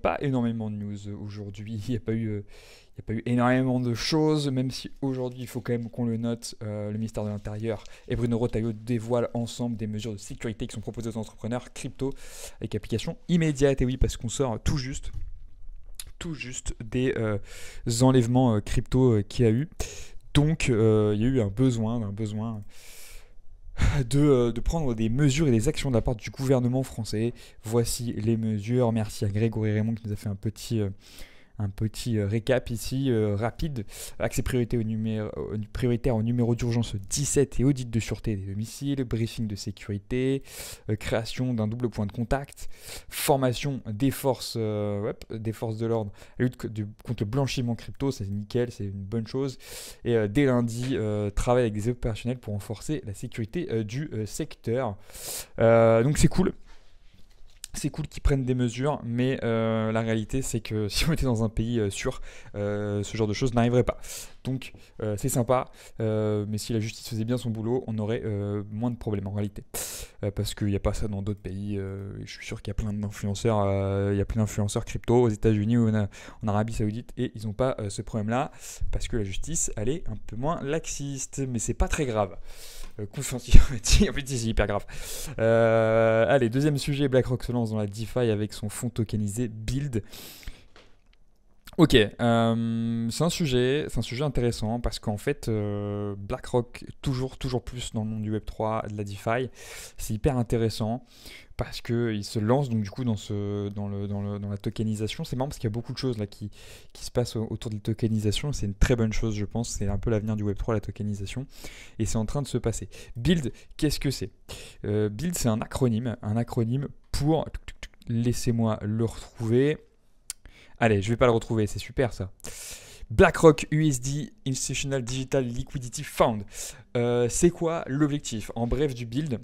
pas énormément de news aujourd'hui. Il n'y a pas eu, énormément de choses, même si aujourd'hui, il faut quand même qu'on le note, le ministère de l'Intérieur et Bruno Retailleau dévoilent ensemble des mesures de sécurité qui sont proposées aux entrepreneurs crypto avec application immédiate. Et oui, parce qu'on sort tout juste des enlèvements crypto qu'il y a eu. Donc, il y a eu un besoin de prendre des mesures et des actions de la part du gouvernement français. Voici les mesures. Merci à Grégory Raymond qui nous a fait un petit récap ici, rapide. Accès prioritaire au numéro d'urgence 17 et audit de sûreté des domiciles, briefing de sécurité, création d'un double point de contact, formation des forces de l'ordre, lutte contre le blanchiment crypto, c'est nickel, c'est une bonne chose. Et dès lundi, travail avec des opérationnels pour renforcer la sécurité du secteur. Donc c'est cool. C'est cool qu'ils prennent des mesures, mais la réalité c'est que si on était dans un pays sûr, ce genre de choses n'arriverait pas. Donc c'est sympa, mais si la justice faisait bien son boulot, on aurait moins de problèmes en réalité. Parce qu'il n'y a pas ça dans d'autres pays. Je suis sûr qu'il y a plein d'influenceurs crypto aux États-Unis ou en Arabie Saoudite et ils n'ont pas ce problème-là parce que la justice elle est un peu moins laxiste, mais c'est pas très grave. Confiance, en fait c'est hyper grave. Allez, deuxième sujet, BlackRock se lance dans la DeFi avec son fonds tokenisé Build. Ok, c'est un sujet intéressant parce qu'en fait, BlackRock, toujours plus dans le monde du Web3, de la DeFi, c'est hyper intéressant parce qu'il se lance donc du coup dans la tokenisation. C'est marrant parce qu'il y a beaucoup de choses là qui se passent autour de la tokenisation. C'est une très bonne chose, je pense. C'est un peu l'avenir du Web3, la tokenisation. Et c'est en train de se passer. Build, qu'est-ce que c'est? Build, c'est un acronyme pour... Laissez-moi le retrouver. Allez, je vais pas le retrouver, c'est super ça. BlackRock USD Institutional Digital Liquidity Fund. C'est quoi l'objectif en bref du build?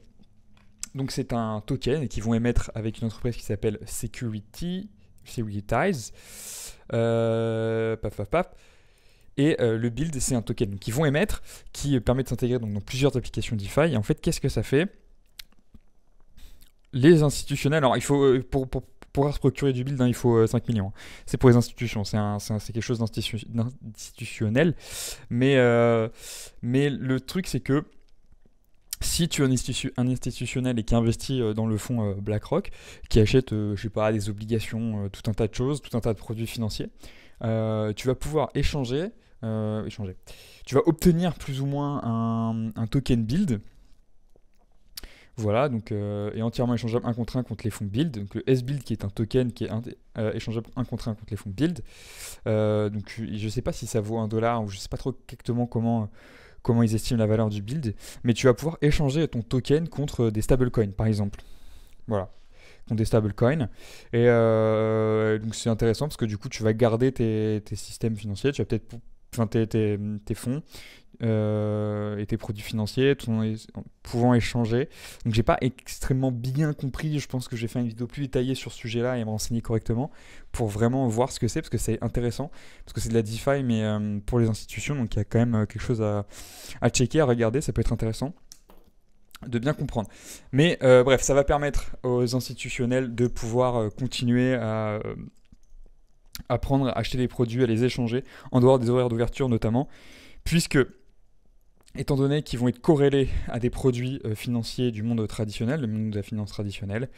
Donc c'est un token qu'ils vont émettre avec une entreprise qui s'appelle Securitize. Et le build, c'est un token qu'ils vont émettre qui permet de s'intégrer donc dans plusieurs applications DeFi. Et en fait, qu'est-ce que ça fait? Les institutionnels, alors il faut pour pouvoir se procurer du build, il faut 5 millions. C'est pour les institutions, c'est quelque chose d'institutionnel. Mais le truc, c'est que si tu es un institutionnel et qui investit dans le fonds BlackRock, qui achète, je sais pas, des obligations, tout un tas de choses, tout un tas de produits financiers, tu vas pouvoir échanger. Tu vas obtenir plus ou moins un token build. Voilà, donc est entièrement échangeable un contre les fonds Build. Donc le S-Build qui est un token qui est échangeable un contre les fonds Build. Donc je ne sais pas si ça vaut $1 ou je ne sais pas trop exactement comment ils estiment la valeur du Build. Mais tu vas pouvoir échanger ton token contre des stablecoins par exemple. Voilà, contre des stablecoins. Et donc c'est intéressant parce que du coup tu vas garder tes systèmes financiers. Tu vas peut-être tes fonds et tes produits financiers pouvant échanger. Donc j'ai pas extrêmement bien compris, je pense que j'ai fait une vidéo plus détaillée sur ce sujet là et me renseigner correctement pour vraiment voir ce que c'est, parce que c'est intéressant, parce que c'est de la DeFi mais pour les institutions, donc il y a quand même quelque chose à checker, à regarder, ça peut être intéressant de bien comprendre. Mais bref, ça va permettre aux institutionnels de pouvoir continuer à acheter des produits, à les échanger en dehors des horaires d'ouverture notamment, puisque étant donné qu'ils vont être corrélés à des produits financiers du monde traditionnel, le monde de la finance traditionnelle,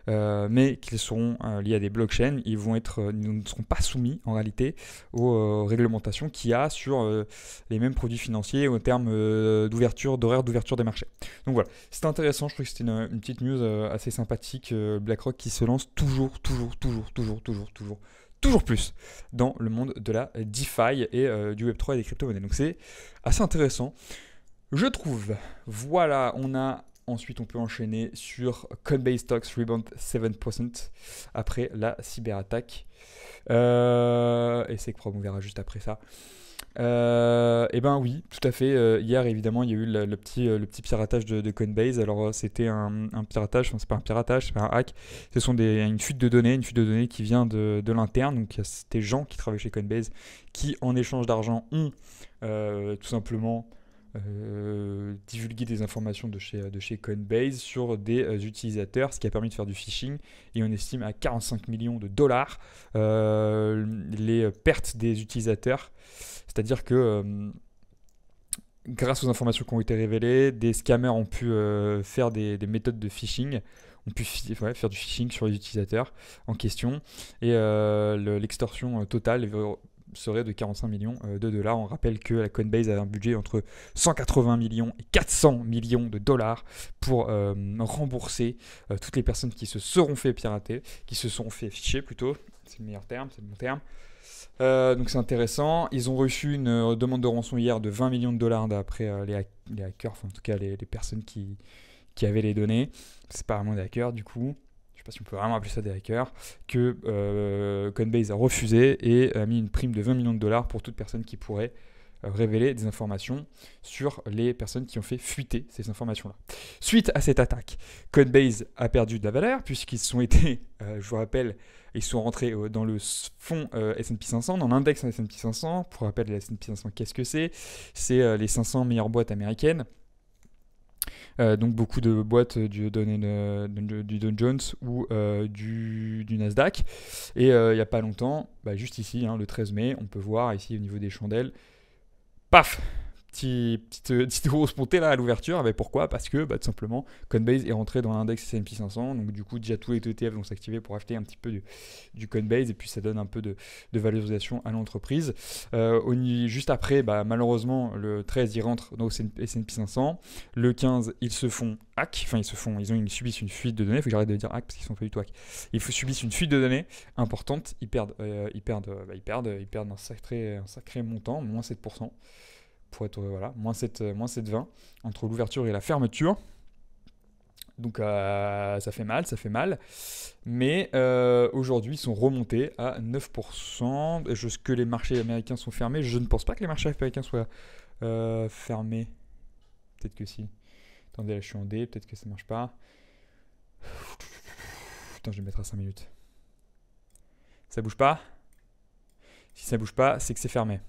mais qu'ils seront liés à des blockchains, ils ne seront pas soumis en réalité aux réglementations qu'il y a sur les mêmes produits financiers au terme d'horaire d'ouverture des marchés. Donc voilà, c'était intéressant, je trouve que c'était une petite news assez sympathique. BlackRock qui se lance toujours plus dans le monde de la DeFi et du Web3 et des crypto-monnaies. Donc c'est assez intéressant, je trouve. Voilà, ensuite on peut enchaîner sur Coinbase Stocks Rebound 7% après la cyberattaque. Et c'est que on verra juste après ça. Et ben oui, tout à fait. Hier, évidemment, il y a eu le petit piratage de Coinbase. Alors, c'était un piratage, enfin, c'est pas un piratage, c'est pas un hack. Ce sont une fuite de données qui vient de l'interne. Donc, il y a des gens qui travaillent chez Coinbase qui, en échange d'argent, ont tout simplement divulguer des informations de chez Coinbase sur des utilisateurs, ce qui a permis de faire du phishing. Et on estime à 45 millions de dollars les pertes des utilisateurs. C'est-à-dire que grâce aux informations qui ont été révélées, des scammers ont pu faire des méthodes de phishing, ont pu faire du phishing sur les utilisateurs en question. Et l'extorsion totale serait de 45 millions de dollars. On rappelle que la Coinbase a un budget entre 180 millions et 400 millions de dollars pour rembourser toutes les personnes qui se seront fait pirater, qui se sont fait ficher plutôt. C'est le meilleur terme, c'est le bon terme. Donc c'est intéressant. Ils ont reçu une demande de rançon hier de 20 millions de dollars d'après les hackers, enfin en tout cas les personnes qui avaient les données. C'est pas vraiment des hackers du coup. Je sais pas si on peut vraiment appeler ça des hackers. Que Coinbase a refusé et a mis une prime de 20 millions de dollars pour toute personne qui pourrait révéler des informations sur les personnes qui ont fait fuiter ces informations-là. Suite à cette attaque, Coinbase a perdu de la valeur puisqu'ils sont été, je vous rappelle, ils sont rentrés dans le fonds S&P 500, dans l'index S&P 500. Pour rappel, le S&P 500, qu'est-ce que c'est? C'est les 500 meilleures boîtes américaines. Donc beaucoup de boîtes du Dow Jones ou du Nasdaq. Et il n'y a pas longtemps, juste ici, le 13 mai, on peut voir ici au niveau des chandelles, paf, petite grosse montée là à l'ouverture. Mais pourquoi? Parce que tout simplement Coinbase est rentré dans l'index S&P 500, donc du coup déjà tous les ETF vont s'activer pour acheter un petit peu du Coinbase, et puis ça donne un peu de valorisation à l'entreprise. Juste après, malheureusement le 13 ils rentrent dans S&P 500, le 15 ils se font hack, enfin ils subissent une fuite de données. Il faut que j'arrête de dire hack parce qu'ils sont pas du tout hack. Ils subissent une fuite de données importante, ils perdent un sacré montant, moins 7%. Pour être moins 7,20 entre l'ouverture et la fermeture. Donc ça fait mal. Mais aujourd'hui, ils sont remontés à 9%. Est-ce que les marchés américains sont fermés? Je ne pense pas que les marchés américains soient fermés. Peut-être que si. Attendez, là je suis en D, peut-être que ça ne marche pas. Putain, je vais mettre à 5 minutes. Ça bouge pas? Si ça bouge pas, c'est que c'est fermé.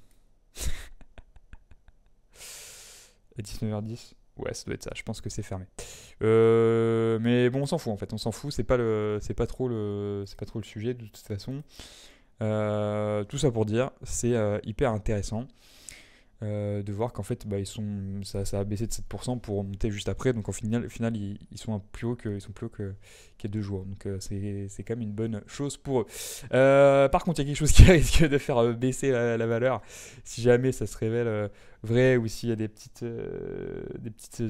À 19h10, ouais, ça doit être ça. Je pense que c'est fermé. Mais bon, on s'en fout en fait. On s'en fout. C'est pas trop le sujet de toute façon. Tout ça pour dire, c'est hyper intéressant de voir qu'en fait, ça a baissé de 7% pour remonter juste après. Donc au final, ils sont plus haut qu'il y a 2 jours. Donc c'est quand même une bonne chose pour eux. Par contre, il y a quelque chose qui risque de faire baisser la valeur si jamais ça se révèle vrai, ou s'il y a des petites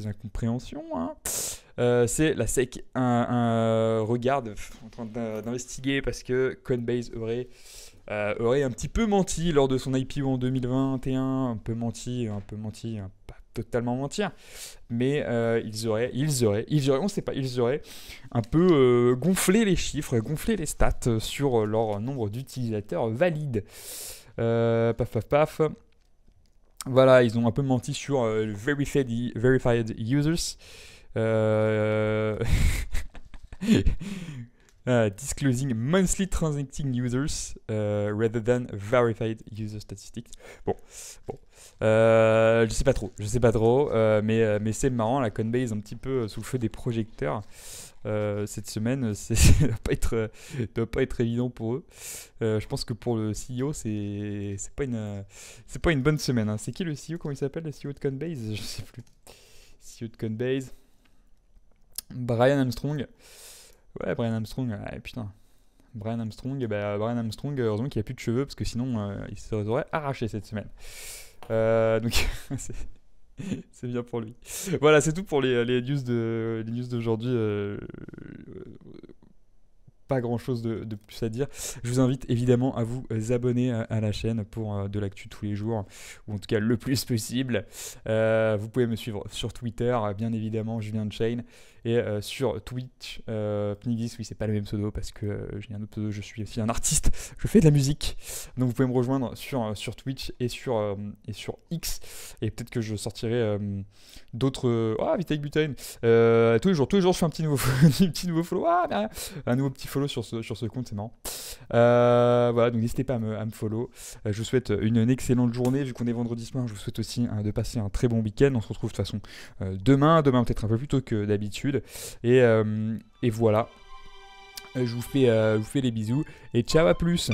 incompréhensions. C'est la SEC regarde en train d'investiguer parce que Coinbase aurait un petit peu menti lors de son IPO en 2021, un peu menti, pas totalement mentir, mais ils auraient, on ne sait pas, ils auraient un peu gonflé les chiffres, gonflé les stats sur leur nombre d'utilisateurs valides. Paf. Voilà, ils ont un peu menti sur verified users. Disclosing monthly transacting users rather than verified user statistics. Bon. Je sais pas trop, mais c'est marrant, la Coinbase un petit peu sous le feu des projecteurs cette semaine. Ça doit pas être évident pour eux. Je pense que pour le CEO, c'est pas une bonne semaine. Hein. C'est qui le CEO? Comment il s'appelle, le CEO de Coinbase? Je sais plus. CEO de Coinbase, Brian Armstrong. Ouais, Brian Armstrong, putain. Brian Armstrong, heureusement qu'il a plus de cheveux parce que sinon il se les aurait arrachés cette semaine. Donc c'est bien pour lui. Voilà, c'est tout pour les news d'aujourd'hui. Pas grand chose de plus à dire. Je vous invite évidemment à vous abonner à la chaîne pour de l'actu tous les jours, ou en tout cas le plus possible. Vous pouvez me suivre sur Twitter, bien évidemment, Julien Chain, et sur Twitch, Pnigis. Oui, c'est pas le même pseudo parce que j'ai un autre pseudo, je suis aussi un artiste, je fais de la musique. Donc vous pouvez me rejoindre sur Twitch et sur X, et peut-être que je sortirai d'autres. Vitalik Buterin. Tous les jours, je fais un petit nouveau follow. Un nouveau petit follow follow sur ce compte, c'est marrant. Voilà, donc n'hésitez pas à me follow. Je vous souhaite une excellente journée. Vu qu'on est vendredi soir, je vous souhaite aussi de passer un très bon week-end. On se retrouve de toute façon demain peut-être un peu plus tôt que d'habitude. Et voilà, je vous fais les bisous et ciao, à plus.